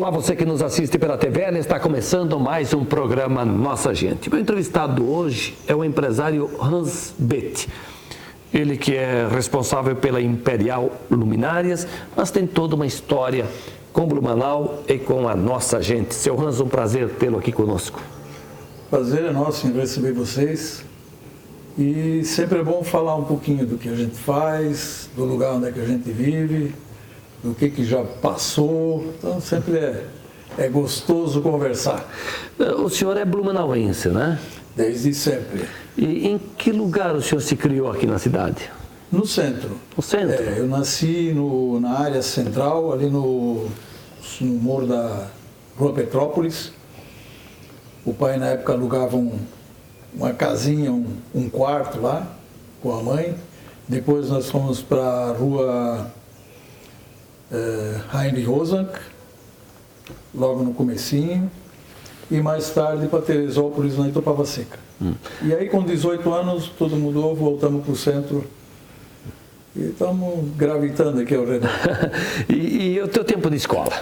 Olá, você que nos assiste pela TVN, está começando mais um programa Nossa Gente. Meu entrevistado hoje é o empresário Hans Bethe. Ele que é responsável pela Imperial Luminárias, mas tem toda uma história com Blumenau e com a Nossa Gente. Seu Hans, um prazer tê-lo aqui conosco. Prazer é nosso em receber vocês. E sempre é bom falar um pouquinho do que a gente faz, do lugar onde é que a gente vive, do que já passou. Então sempre é gostoso conversar. O senhor é blumenauense, né? Desde sempre. E em que lugar o senhor se criou aqui na cidade? No centro. No centro? Eu nasci na área central, ali no morro da Rua Petrópolis. O pai na época alugava uma casinha, um quarto lá, com a mãe. Depois nós fomos para a Rua Heinrich Rosank, logo no comecinho. E mais tarde para Teresópolis, na Itopava Seca. E aí com 18 anos tudo mudou, voltamos para o centro e estamos gravitando aqui ao redor. E o teu tempo de escola?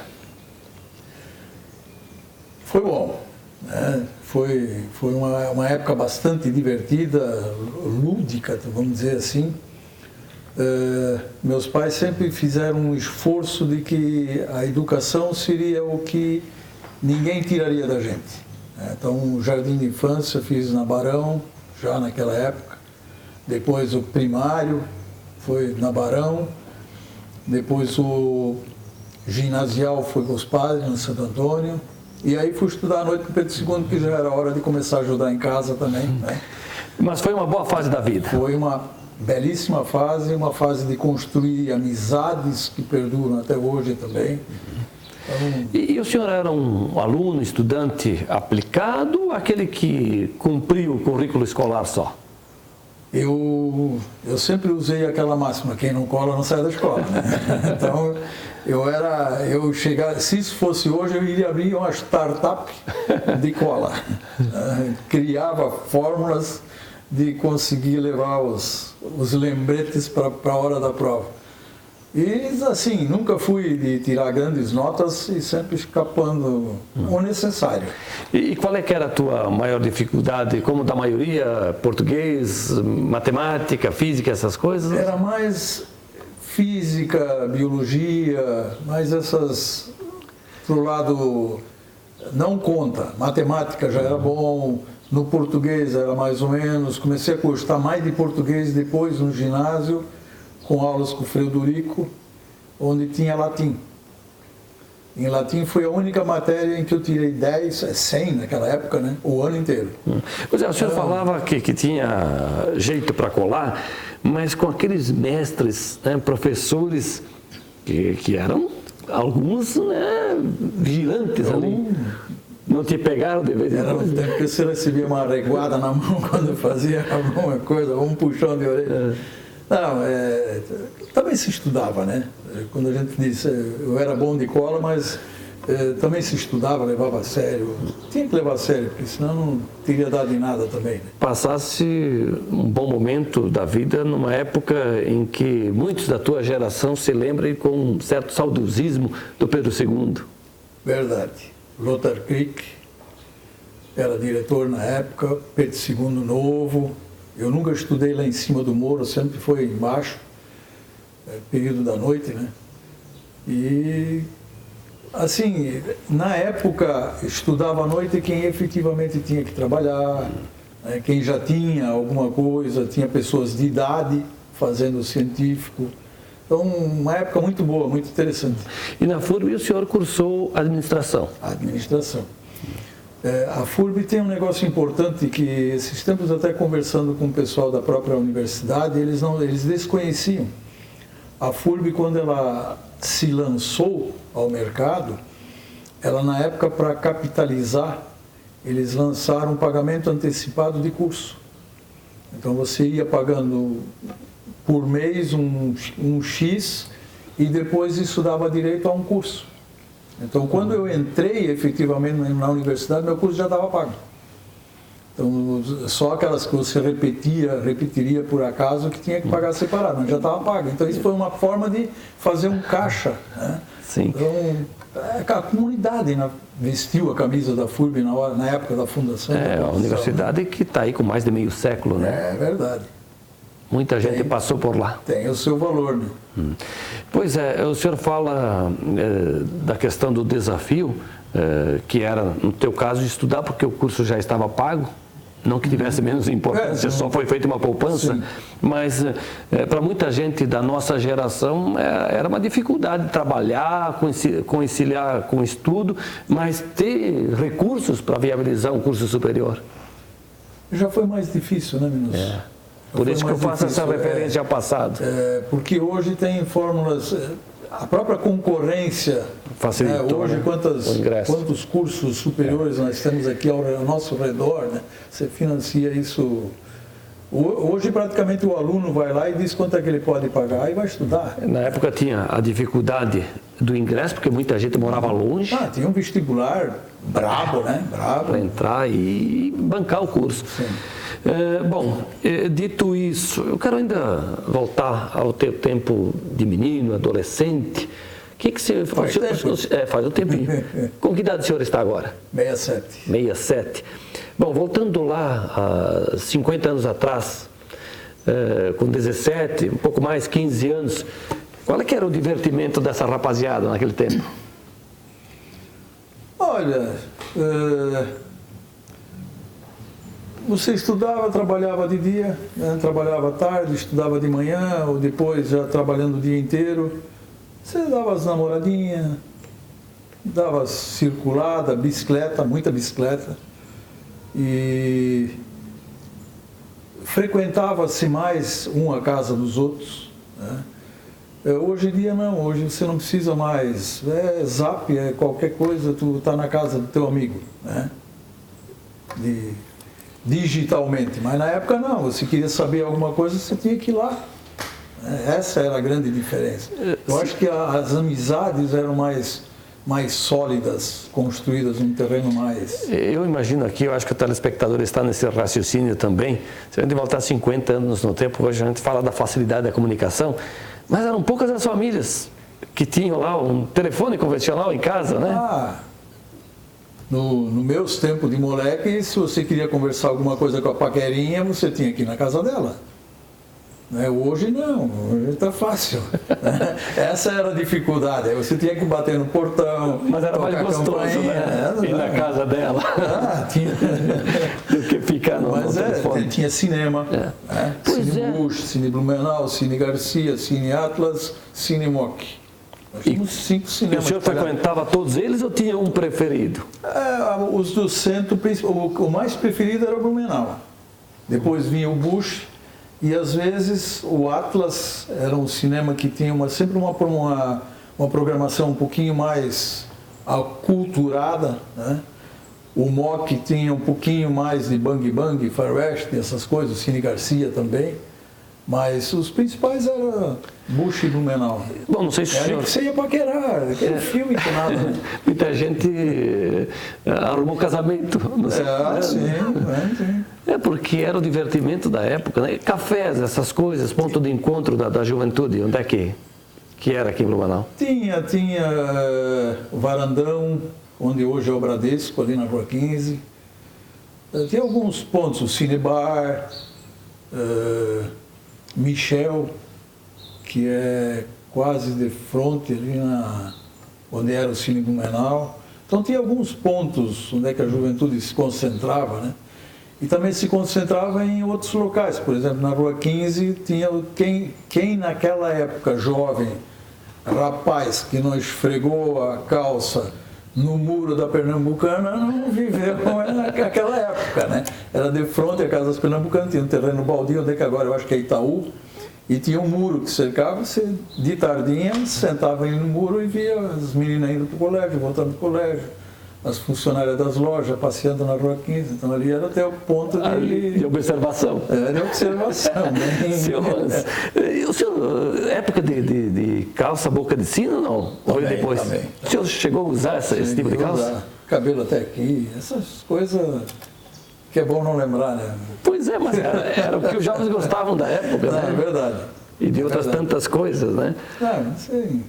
Foi bom, né? Foi uma época bastante divertida, lúdica, vamos dizer assim. Meus pais sempre fizeram um esforço de que a educação seria o que ninguém tiraria da gente. Então, o jardim de infância fiz na Barão, já naquela época. Depois o primário foi na Barão. Depois o ginasial foi com os padres, no Santo Antônio. E aí fui estudar à noite com o Pedro II, que já era hora de começar a ajudar em casa também. Né? Mas foi uma boa fase da vida? Foi uma belíssima fase, uma fase de construir amizades que perduram até hoje também. E o senhor era um aluno, estudante aplicado ou aquele que cumpriu o currículo escolar só? Eu sempre usei aquela máxima, quem não cola não sai da escola. Né? Então, se isso fosse hoje, eu iria abrir uma startup de cola. Criava fórmulas de conseguir levar os lembretes para a hora da prova. E assim, nunca fui de tirar grandes notas e sempre escapando o necessário. E qual é que era a tua maior dificuldade, como da maioria, português, matemática, física, essas coisas? Era mais física, biologia, mas essas, pro lado, não conta. Matemática já era bom, no português era mais ou menos, comecei a gostar mais de português depois no ginásio, com aulas com o Frederico, onde tinha latim. Em latim foi a única matéria em que eu tirei 10, 100 naquela época, né? O ano inteiro. Pois é, o senhor falava que tinha jeito para colar, mas com aqueles mestres, né, professores, que eram alguns, né, vigilantes ali. Não te pegaram de vez em quando? Era no tempo que você recebia uma reguada na mão quando fazia alguma coisa, um puxão de orelha. Não, também se estudava, né? Quando a gente disse, eu era bom de cola, mas também se estudava, levava a sério. Tinha que levar a sério, porque senão não teria dado em nada também. Né? Passasse um bom momento da vida numa época em que muitos da tua geração se lembram com um certo saudosismo do Pedro II. Verdade. Lothar Krieg era diretor na época, Pedro II novo. Eu nunca estudei lá em cima do morro, sempre foi embaixo, período da noite, né? E, assim, na época, estudava à noite quem efetivamente tinha que trabalhar, né? Quem já tinha alguma coisa, tinha pessoas de idade fazendo científico. Então, uma época muito boa, muito interessante. E na FURB o senhor cursou administração? Administração. A FURB tem um negócio importante que, esses tempos até conversando com o pessoal da própria universidade, eles desconheciam. A FURB, quando ela se lançou ao mercado, ela na época, para capitalizar, eles lançaram um pagamento antecipado de curso. Então você ia pagando por mês um X e depois isso dava direito a um curso. Então, quando eu entrei efetivamente na universidade, meu curso já estava pago. Então, só aquelas que você repetiria por acaso, que tinha que pagar separado, mas já estava pago. Então, isso foi uma forma de fazer um caixa, né? Sim. Então, a comunidade vestiu a camisa da FURB na época da fundação. A universidade que está aí com mais de meio século, né? É verdade. Muita gente passou por lá. Tem o seu valor, né? Pois é, o senhor fala da questão do desafio, que era, no teu caso, estudar porque o curso já estava pago, não que tivesse menos importância, só foi feita uma poupança, sim. Mas para muita gente da nossa geração era uma dificuldade trabalhar, conciliar com o estudo, mas ter recursos para viabilizar um curso superior. Já foi mais difícil, né, Minutos? Por isso que eu faço essa referência ao passado. Porque hoje tem fórmulas, a própria concorrência facilitou, hoje né? quantos cursos superiores nós temos aqui ao nosso redor, né? Você financia isso. Hoje praticamente o aluno vai lá e diz quanto é que ele pode pagar e vai estudar. Na época tinha a dificuldade do ingresso, porque muita gente morava longe. Tinha um vestibular brabo, né? Brabo. Para entrar e bancar o curso. Sim. Bom, dito isso, eu quero ainda voltar ao teu tempo de menino, adolescente. O que você faz? Faz um tempinho. Com que idade o senhor está agora? 67. 67. Bom, voltando lá há 50 anos atrás, com 17, um pouco mais, 15 anos, qual é que era o divertimento dessa rapaziada naquele tempo? Olha, você estudava, trabalhava de dia, né? Trabalhava à tarde, estudava de manhã, ou depois já trabalhando o dia inteiro. Você dava as namoradinhas, dava circulada, bicicleta, muita bicicleta. E frequentava-se mais a casa dos outros, né? Hoje em dia não, hoje você não precisa mais, zap, qualquer coisa, tu está na casa do teu amigo, né? Digitalmente, mas na época não, você queria saber alguma coisa, você tinha que ir lá. Essa era a grande diferença. Eu acho que as amizades eram mais sólidas, construídas num terreno mais... Eu imagino aqui, eu acho que o telespectador está nesse raciocínio também. Se a gente voltar 50 anos no tempo, hoje a gente fala da facilidade da comunicação, mas eram poucas as famílias que tinham lá um telefone convencional em casa, né? No meus tempos de moleque, se você queria conversar alguma coisa com a paquerinha, você tinha que ir na casa dela. Hoje não, hoje está fácil. Essa era a dificuldade, você tinha que bater no portão, mas era mais gostoso, né? Ir na casa dela tinha... do que ficar no telefone. Tinha cinema, Cine Bush, Cine Blumenau, Cine Garcia, Cine Atlas, Cine Moc. Nós tínhamos 5 cinemas. E o senhor frequentava todos eles ou tinha um preferido? Os do centro, o mais preferido era o Blumenau. Depois vinha o Bush. E às vezes o Atlas era um cinema que tinha sempre uma programação um pouquinho mais aculturada, né? O MOC tinha um pouquinho mais de Bang Bang, Faroeste, essas coisas, o Cine Garcia também. Mas os principais eram Bush e Blumenau. Bom, não sei se que você ia paquerar, aquele filme que nada. Né? Muita gente arrumou casamento. Sim. Porque era o divertimento da época, né? Cafés, essas coisas, ponto de encontro da juventude. Onde é que era aqui em Blumenau? Tinha o Varandão, onde hoje é o Bradesco, ali na Rua 15. Tinha alguns pontos, o Cinebar, Michel, que é quase de frente ali onde era o Cine Blumenau. Então tinha alguns pontos onde é que a juventude se concentrava, né? E também se concentrava em outros locais. Por exemplo, na Rua 15 tinha quem naquela época, jovem, rapaz, que não esfregou a calça no muro da Pernambucana, não viveu naquela época, né? Era de frente a Casa das Pernambucanas, tinha um terreno baldio, onde é que agora eu acho que é Itaú, e tinha um muro que cercava, você de tardinha sentava ali no muro e via as meninas indo para o colégio, voltando para o colégio, as funcionárias das lojas passeando na Rua 15, então ali era até o ponto de observação. Era de observação, né? E o senhor, época de calça boca de sino ou não? Ou depois? Também. O senhor chegou a usar esse tipo de calça? Cabelo até aqui, essas coisas que é bom não lembrar, né? Pois é, mas era o que os jovens gostavam da época, né? É verdade. E de outras tantas coisas, né? Não sei.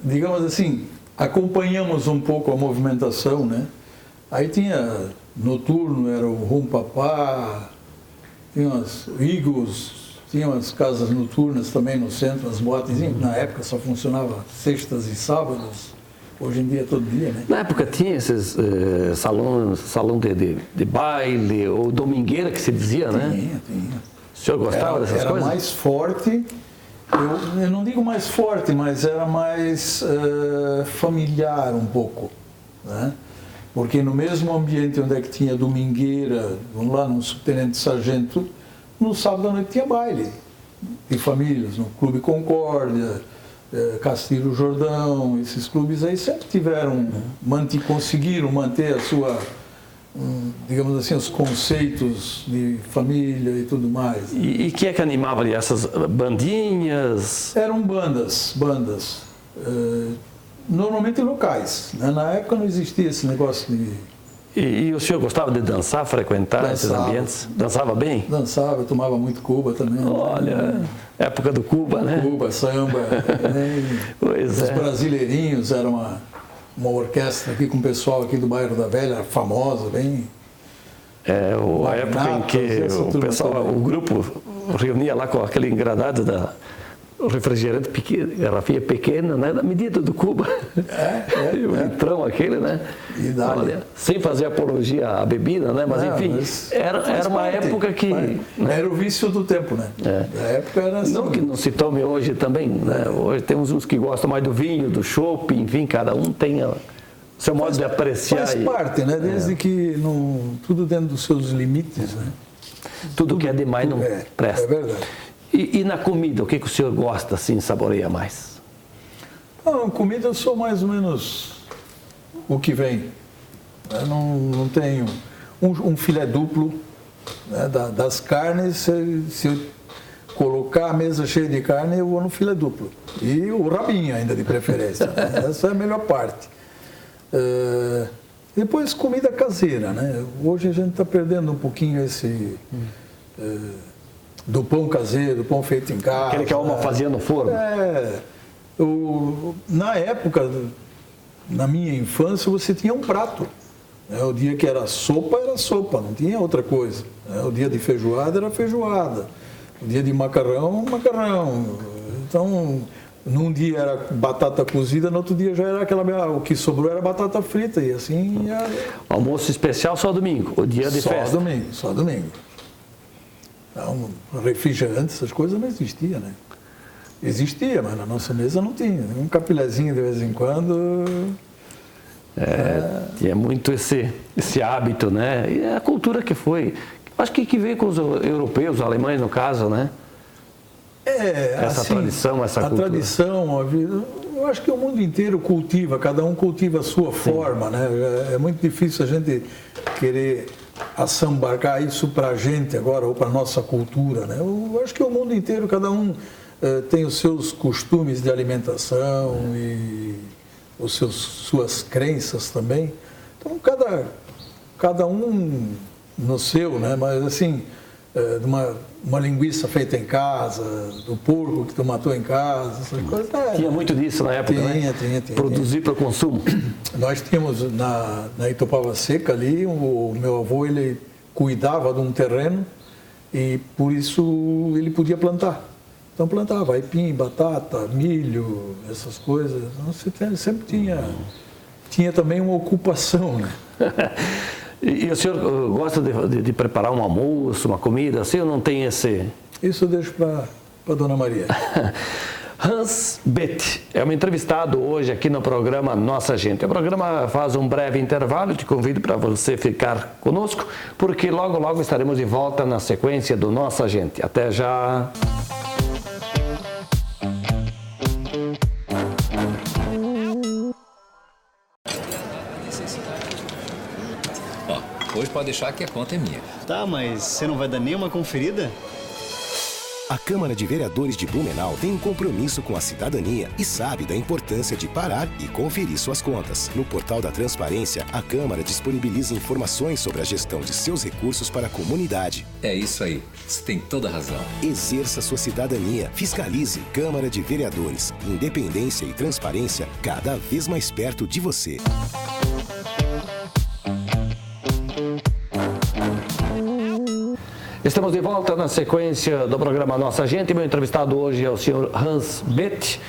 digamos assim, acompanhamos um pouco a movimentação, né? Aí tinha noturno, era o Rum Papá, tinha umas Eagles, tinha umas casas noturnas também no centro, as boates, na época só funcionava sextas e sábados, hoje em dia é todo dia, né? Na época tinha esses salão de baile, ou domingueira que se dizia, né? Tinha. O senhor gostava dessas coisas? Era mais forte, eu não digo mais forte, mas era mais familiar um pouco, né? Porque no mesmo ambiente onde é que tinha domingueira, vamos lá, no Subtenente Sargento, no sábado à noite tinha baile de famílias, no Clube Concórdia, Castilho Jordão, esses clubes aí sempre conseguiram manter a sua, digamos assim, os conceitos de família e tudo mais. E quem é que animava ali? Essas bandinhas? Eram bandas, normalmente locais, né? Na época não existia esse negócio de... E o senhor gostava de dançar, frequentar esses ambientes? Dançava bem? Dançava, tomava muito Cuba também. Olha, época do Cuba, né? Cuba, samba. Pois Os Brasileirinhos, era uma orquestra aqui com o pessoal aqui do bairro da Velha, famosa, bem... a época em que o grupo reunia lá com aquele engradado da refrigerante pequeno, garrafinha pequena, né, da medida do Cuba. O litrão aquele, né? Olha, sem fazer apologia à bebida, né? Mas enfim, era uma época que... Era o vício do tempo, né? Na época era assim. Não que não se tome hoje também, né? Hoje temos uns que gostam mais do vinho, do chopp, enfim, cada um tem o seu modo de apreciar. Faz parte, né? Desde que tudo dentro dos seus limites, né? Tudo que é demais não presta. É verdade. E na comida, o que o senhor gosta, assim, saboreia mais? Comida eu sou mais ou menos o que vem. Eu não tenho um filé duplo, né, das carnes, se eu colocar a mesa cheia de carne, eu vou no filé duplo. E o rabinho ainda, de preferência. Né? Essa é a melhor parte. Depois, comida caseira, né? Hoje a gente está perdendo um pouquinho esse... do pão caseiro, do pão feito em casa. Aquele que a alma fazia no forno. Na época, na minha infância, você tinha um prato. O dia que era sopa, não tinha outra coisa. O dia de feijoada era feijoada. O dia de macarrão. Então, num dia era batata cozida, no outro dia já era o que sobrou era batata frita. E assim... Almoço especial só domingo, o dia de festa. Só domingo. Então, refrigerante, essas coisas não existiam, né? Existia, mas na nossa mesa não tinha. Um capilézinho de vez em quando. Tinha muito esse hábito, né? E a cultura que foi. Acho que veio com os europeus, os alemães no caso, né? Essa assim, tradição, essa cultura. A tradição, eu acho que o mundo inteiro cultiva, cada um cultiva a sua forma, né? É muito difícil a gente querer assambarcar isso para a gente agora, ou para a nossa cultura, né? Eu acho que o mundo inteiro, cada um tem os seus costumes de alimentação e suas crenças também. Então, cada um no seu, né? Mas assim, uma linguiça feita em casa, do porco que tu matou em casa, essas coisas. Tinha muito disso na época, né? Tinha. Produzir para o consumo. Nós tínhamos na Itupava Seca ali, o meu avô, ele cuidava de um terreno e por isso ele podia plantar. Então plantava aipim, batata, milho, essas coisas. Então, você sempre tinha também uma ocupação, né? E o senhor gosta de preparar um almoço, uma comida assim, ou não tem esse... Isso eu deixo para a Dona Maria. Hans Beth é um entrevistado hoje aqui no programa Nossa Gente. O programa faz um breve intervalo, te convido para você ficar conosco, porque logo, logo estaremos de volta na sequência do Nossa Gente. Até já! Hoje pode deixar que a conta é minha. Tá, mas você não vai dar nenhuma conferida? A Câmara de Vereadores de Blumenau tem um compromisso com a cidadania e sabe da importância de parar e conferir suas contas. No portal da Transparência, a Câmara disponibiliza informações sobre a gestão de seus recursos para a comunidade. É isso aí, você tem toda a razão. Exerça sua cidadania. Fiscalize. Câmara de Vereadores. Independência e transparência cada vez mais perto de você. Estamos de volta na sequência do programa Nossa Gente. Meu entrevistado hoje é o senhor Hans Beth.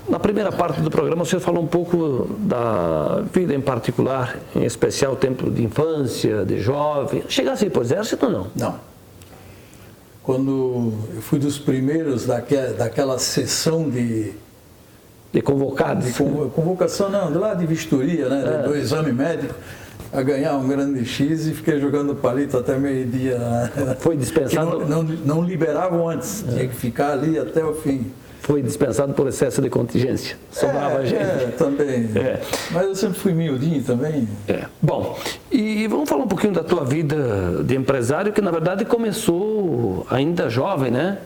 Na primeira parte do programa, o senhor falou um pouco da vida em particular, em especial o tempo de infância, de jovem. Chegasse para o exército ou não? Não. Quando eu fui dos primeiros daquela sessão de convocados? Convocação, não, lá de vistoria, né, do exame médico, a ganhar um grande X e fiquei jogando palito até meio-dia. Foi dispensado? Não liberavam antes, tinha que ficar ali até o fim. Foi dispensado por excesso de contingência. Sobrava gente. Também. Mas eu sempre fui miudinho também. Bom, e vamos falar um pouquinho da tua vida de empresário, que na verdade começou ainda jovem, né?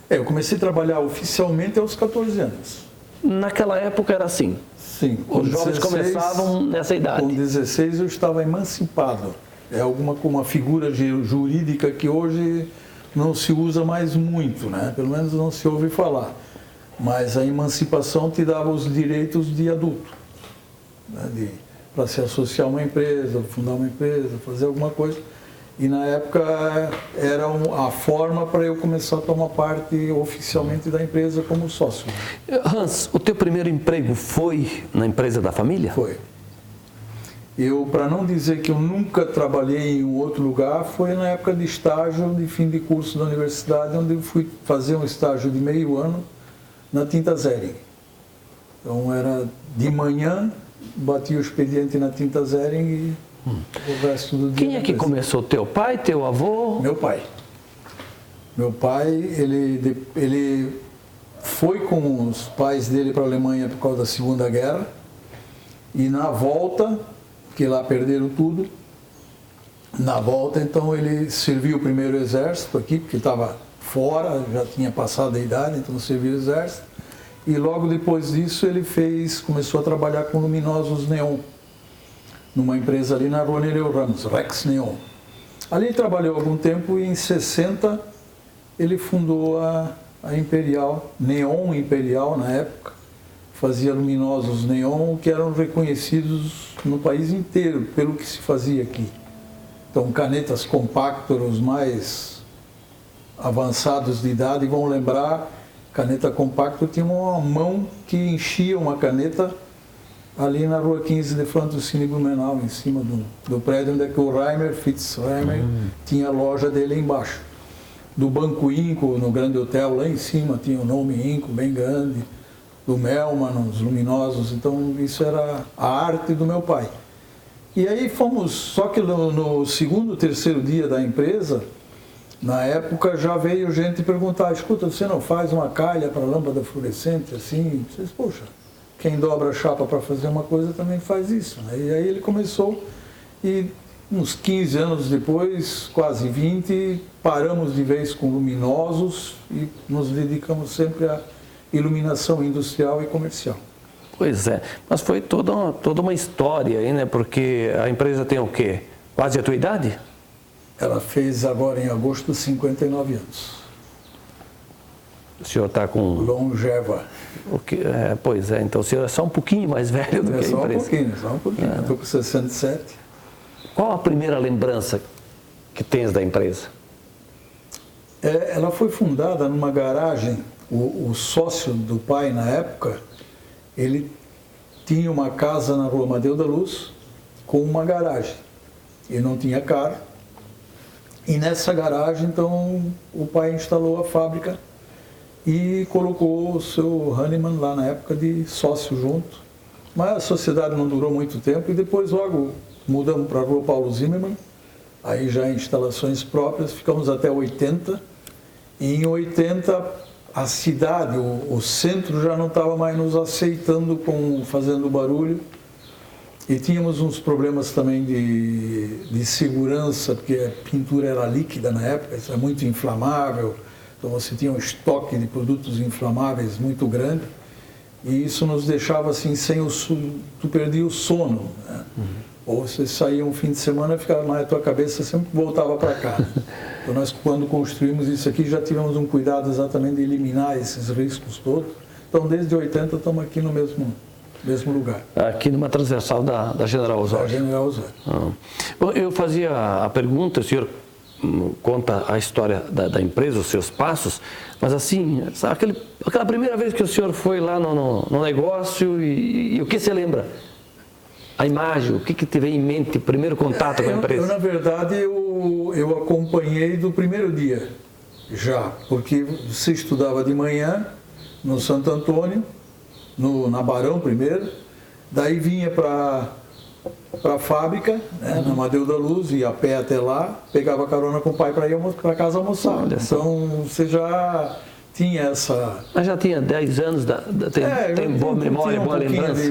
Eu comecei a trabalhar oficialmente aos 14 anos. Naquela época era assim? Sim. Os jovens começavam nessa idade? Com 16 eu estava emancipado. É uma figura jurídica que hoje não se usa mais muito, né? Pelo menos não se ouve falar. Mas a emancipação te dava os direitos de adulto, né? Para se associar a uma empresa, fundar uma empresa, fazer alguma coisa. E na época era a forma para eu começar a tomar parte oficialmente da empresa como sócio. Hans, o teu primeiro emprego foi na empresa da família? Foi. Eu, para não dizer que eu nunca trabalhei em um outro lugar, foi na época de estágio de fim de curso da universidade, onde eu fui fazer um estágio de meio ano na Tinta Zering. Então era de manhã, bati o expediente na Tinta Zering e o resto do dia. Quem é que começou? Teu pai, teu avô? Meu pai. Meu pai, ele foi com os pais dele para a Alemanha por causa da Segunda Guerra e na volta, que lá perderam tudo, na volta então ele serviu o primeiro exército aqui, porque estava fora, já tinha passado a idade, então serviu o exército. E logo depois disso ele começou a trabalhar com luminosos neon, numa empresa ali na rua Nereu Ramos, Rex Neon. Ali ele trabalhou algum tempo e em 60 ele fundou a Imperial, Neon Imperial na época, fazia luminosos neon que eram reconhecidos no país inteiro pelo que se fazia aqui. Então canetas compactor, os mais avançados de idade vão lembrar, caneta compactor tinha uma mão que enchia uma caneta ali na rua 15 de frente do Cine Blumenau, em cima do prédio onde é que o Fitz Reimer tinha a loja dele embaixo. Do Banco Inco, no Grande Hotel, lá em cima tinha o nome Inco, bem grande. Do Melman, os luminosos. Então isso era a arte do meu pai. E aí fomos, só que no segundo, terceiro dia da empresa, na época já veio gente perguntar, escuta, você não faz uma calha para lâmpada fluorescente assim? Vocês, poxa, quem dobra a chapa para fazer uma coisa também faz isso, né? E aí ele começou e uns 15 anos depois, quase 20, paramos de vez com luminosos e nos dedicamos sempre à iluminação industrial e comercial. Pois é, mas foi toda uma história aí, né? Porque a empresa tem o quê? Quase a tua idade? Ela fez agora em agosto 59 anos. O senhor está com... Longeva. Pois é, então o senhor é só um pouquinho mais velho do que a empresa. Só um pouquinho. Eu estou com 67. Qual a primeira lembrança que tens da empresa? Ela foi fundada numa garagem. O sócio do pai, na época, ele tinha uma casa na rua Amadeu da Luz com uma garagem. Ele não tinha carro. E nessa garagem, então, o pai instalou a fábrica e colocou o seu Hahnemann lá na época de sócio junto. Mas a sociedade não durou muito tempo e depois logo mudamos para a rua Paulo Zimmermann, aí já em instalações próprias, ficamos até 80. E em 80 a cidade, o centro já não estava mais nos aceitando fazendo barulho. E tínhamos uns problemas também de segurança, porque a pintura era líquida na época, isso é muito inflamável, Então você tinha um estoque de produtos inflamáveis muito grande e isso nos deixava assim tu perdia o sono, né? Ou você saía um fim de semana e ficava mais a tua cabeça sempre voltava para casa. Então nós quando construímos isso aqui já tivemos um cuidado exatamente de eliminar esses riscos todos. Então desde 80 estamos aqui no mesmo lugar. Aqui numa transversal da General Osório. Da General Osório. Bom, eu fazia a pergunta, o senhor conta a história da empresa, os seus passos, mas assim, sabe, aquela primeira vez que o senhor foi lá no negócio e o que você lembra? A imagem, o que teve em mente, o primeiro contato com a empresa? Na verdade, eu acompanhei do primeiro dia, já, porque você estudava de manhã no Santo Antônio, na Barão primeiro, daí vinha para a fábrica, né, na Amadeu da Luz, ia a pé até lá, pegava carona com o pai para ir para casa almoçar. Então você já tinha essa... Mas já tinha 10 anos, tem boa memória, boa lembrança?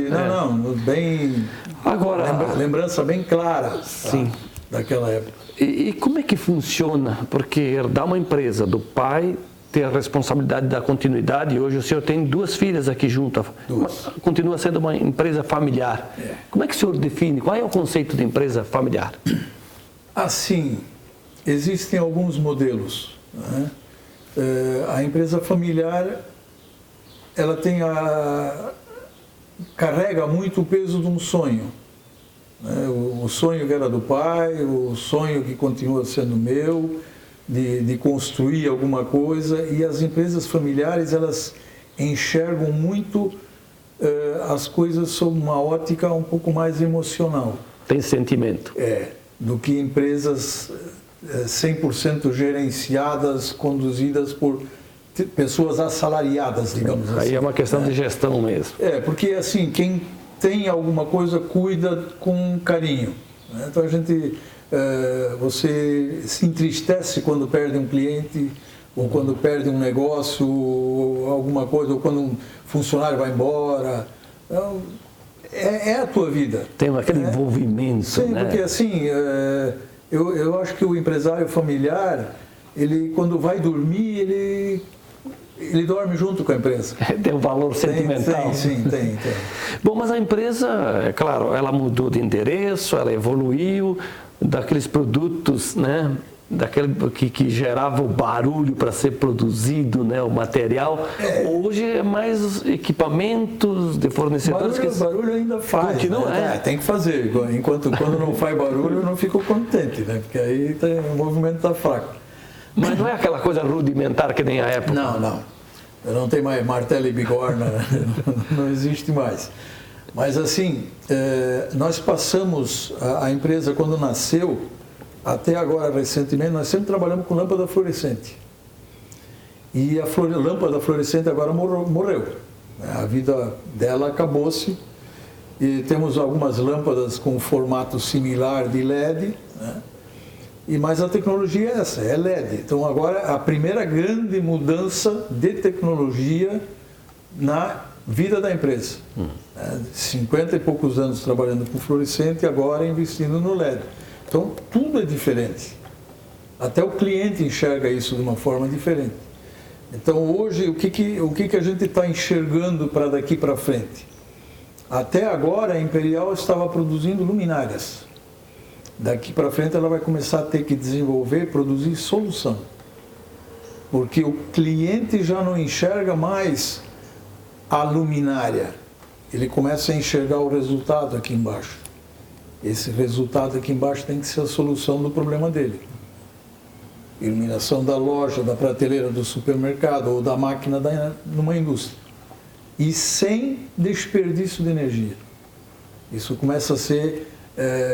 Bem... Agora... Lembrança bem clara, sim, daquela época. E como é que funciona? Porque herdar uma empresa do pai, ter a responsabilidade da continuidade, e hoje o senhor tem 2 filhas aqui junto, continua sendo uma empresa familiar. Como é que o senhor define? Qual é o conceito de empresa familiar? Assim, existem alguns modelos, né? A empresa familiar, ela carrega muito o peso de um sonho, né? O sonho que era do pai, o sonho que continua sendo meu, de construir alguma coisa, e as empresas familiares, elas enxergam muito as coisas sob uma ótica um pouco mais emocional. Tem sentimento. Do que empresas 100% gerenciadas, conduzidas por pessoas assalariadas, digamos assim. Aí é uma questão de gestão mesmo. Porque assim, quem tem alguma coisa cuida com carinho, né? Então você se entristece quando perde um cliente, ou quando perde um negócio, ou alguma coisa, ou quando um funcionário vai embora. Então, é a tua vida. Tem aquele envolvimento. Sim, né? Porque assim, eu acho que o empresário familiar, ele quando vai dormir, ele dorme junto com a empresa. Tem um valor sentimental. Sim, tem. Bom, mas a empresa, é claro, ela mudou de endereço, ela evoluiu daqueles produtos, né? Daquele que gerava o barulho para ser produzido, né, o material. Hoje é mais equipamentos de fornecedores. Barulho ainda faz. Continua, né? Tem que fazer. Quando não faz barulho, eu não fico contente, né? Porque aí o movimento está fraco. Mas não é aquela coisa rudimentar que nem a época. Não. Não tem mais martelo e bigorna, não existe mais. Mas assim, nós passamos, a empresa quando nasceu, até agora recentemente, nós sempre trabalhamos com lâmpada fluorescente. E a lâmpada fluorescente agora morreu. A vida dela acabou-se. E temos algumas lâmpadas com formato similar de LED, né? Mas a tecnologia é essa, é LED. Então agora a primeira grande mudança de tecnologia na vida da empresa. 50 e poucos anos trabalhando com fluorescente e agora investindo no LED. Então tudo é diferente. Até o cliente enxerga isso de uma forma diferente. Então hoje o que a gente está enxergando para daqui para frente? Até agora a Imperial estava produzindo luminárias. Daqui para frente ela vai começar a ter que produzir solução. Porque o cliente já não enxerga mais a luminária. Ele começa a enxergar o resultado aqui embaixo. Esse resultado aqui embaixo tem que ser a solução do problema dele. Iluminação da loja, da prateleira do supermercado ou da máquina numa indústria. E sem desperdício de energia. Isso começa a ser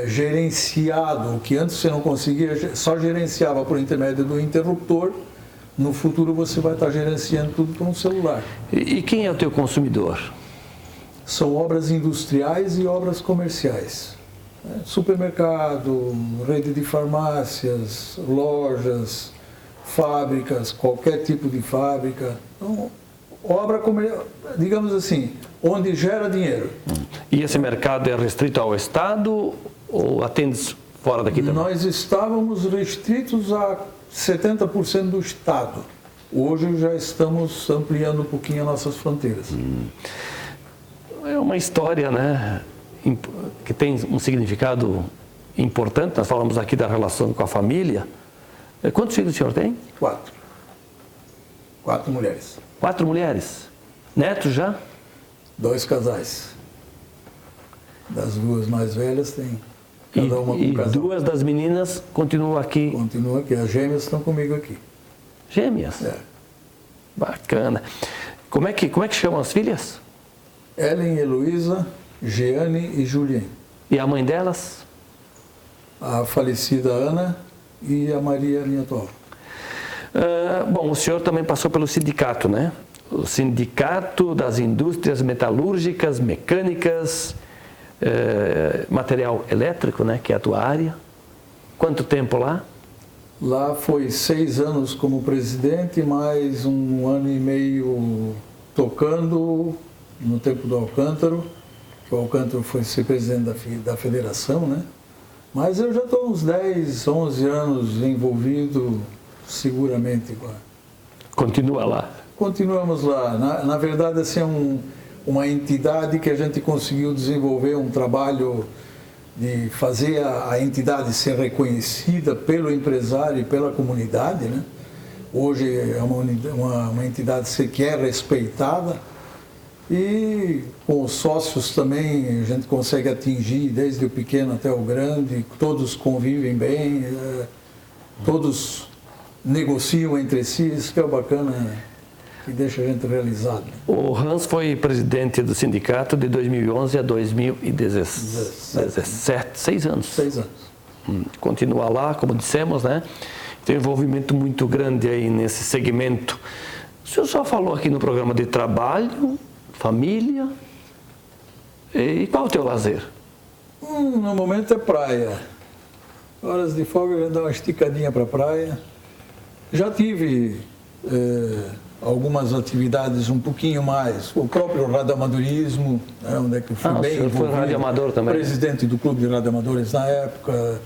gerenciado, o que antes você não conseguia, só gerenciava por intermédio do interruptor. No futuro você vai estar gerenciando tudo por um celular. E quem é o teu consumidor? São obras industriais e obras comerciais. Supermercado, rede de farmácias, lojas, fábricas, qualquer tipo de fábrica. Então, obra comercial, digamos assim, onde gera dinheiro. E esse mercado é restrito ao Estado ou atende fora daqui também? Nós estávamos restritos a 70% do Estado. Hoje já estamos ampliando um pouquinho as nossas fronteiras. É uma história, né, que tem um significado importante. Nós falamos aqui da relação com a família. Quantos filhos o senhor tem? 4. 4 mulheres. 4 mulheres. Netos já? 2 casais. Das 2 mais velhas tem cada uma com um casal. 2 das meninas continuam aqui. Continua aqui. As gêmeas estão comigo aqui. Gêmeas? É. Bacana. Como é que chamam as filhas? Ellen, Heloísa, Jeane e Juliane. E a mãe delas? A falecida Ana e a Maria, minha atual. Bom, o senhor também passou pelo sindicato, né? O Sindicato das Indústrias Metalúrgicas, Mecânicas, Material Elétrico, né? Que é a tua área. Quanto tempo lá? Lá foi 6 anos como presidente, mais 1 ano e meio tocando no tempo do Alcântaro, que o Alcântaro foi ser presidente da federação, né? Mas eu já estou uns 10, 11 anos envolvido seguramente com Continua lá. Continuamos lá. Na verdade, assim, é uma entidade que a gente conseguiu desenvolver um trabalho de fazer a entidade ser reconhecida pelo empresário e pela comunidade, né? Hoje é uma entidade que é respeitada e com os sócios também a gente consegue atingir desde o pequeno até o grande, todos convivem bem, todos negociam entre si, isso que é bacana, que deixa a gente realizado. O Hans foi presidente do sindicato de 2011 a 2017, 6 anos. 6 anos. Continua lá, como dissemos, né? Tem um envolvimento muito grande aí nesse segmento. O senhor só falou aqui no programa de trabalho, família, e qual o teu lazer? No momento é praia. Horas de folga eu dou uma esticadinha para a praia. Já tive algumas atividades um pouquinho mais, o próprio radioamadorismo, né, onde é que eu fui bem envolvido. Foi radioamador também? Presidente do Clube de Radioamadores na época,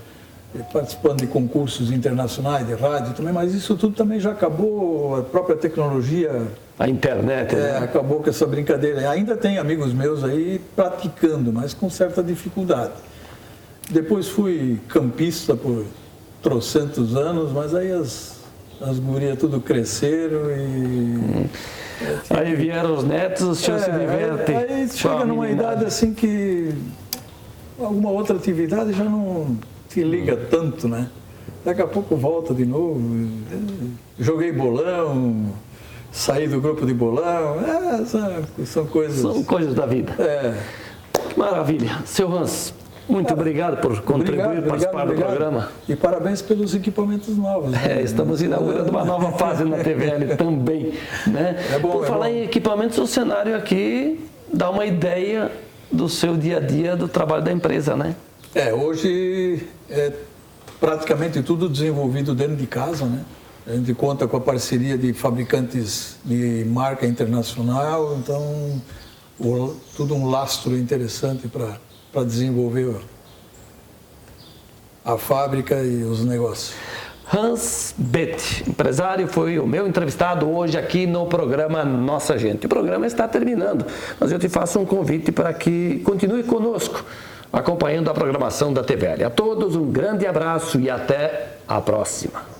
participando de concursos internacionais de rádio também, mas isso tudo também já acabou, a própria tecnologia... A internet, né? Acabou com essa brincadeira. Ainda tem amigos meus aí praticando, mas com certa dificuldade. Depois fui campista por trocentos anos, mas aí as gurias tudo cresceram e... Aí vieram os netos, o senhor se diverte. Aí chega numa idade assim que alguma outra atividade já não te liga tanto, né? Daqui a pouco volta de novo. Joguei bolão, saí do grupo de bolão, são coisas... São coisas da vida. Que maravilha. Seu Hans, muito obrigado por contribuir, participar do programa. E parabéns pelos equipamentos novos. Né? Estamos inaugurando uma nova fase na TVL também. Né? Por falar em equipamentos, o cenário aqui dá uma ideia do seu dia a dia, do trabalho da empresa, né? Hoje é praticamente tudo desenvolvido dentro de casa, né? A gente conta com a parceria de fabricantes de marca internacional, então tudo um lastro interessante para desenvolver a fábrica e os negócios. Hans Beth, empresário, foi o meu entrevistado hoje aqui no programa Nossa Gente. O programa está terminando, mas eu te faço um convite para que continue conosco, acompanhando a programação da TVL. A todos um grande abraço e até a próxima.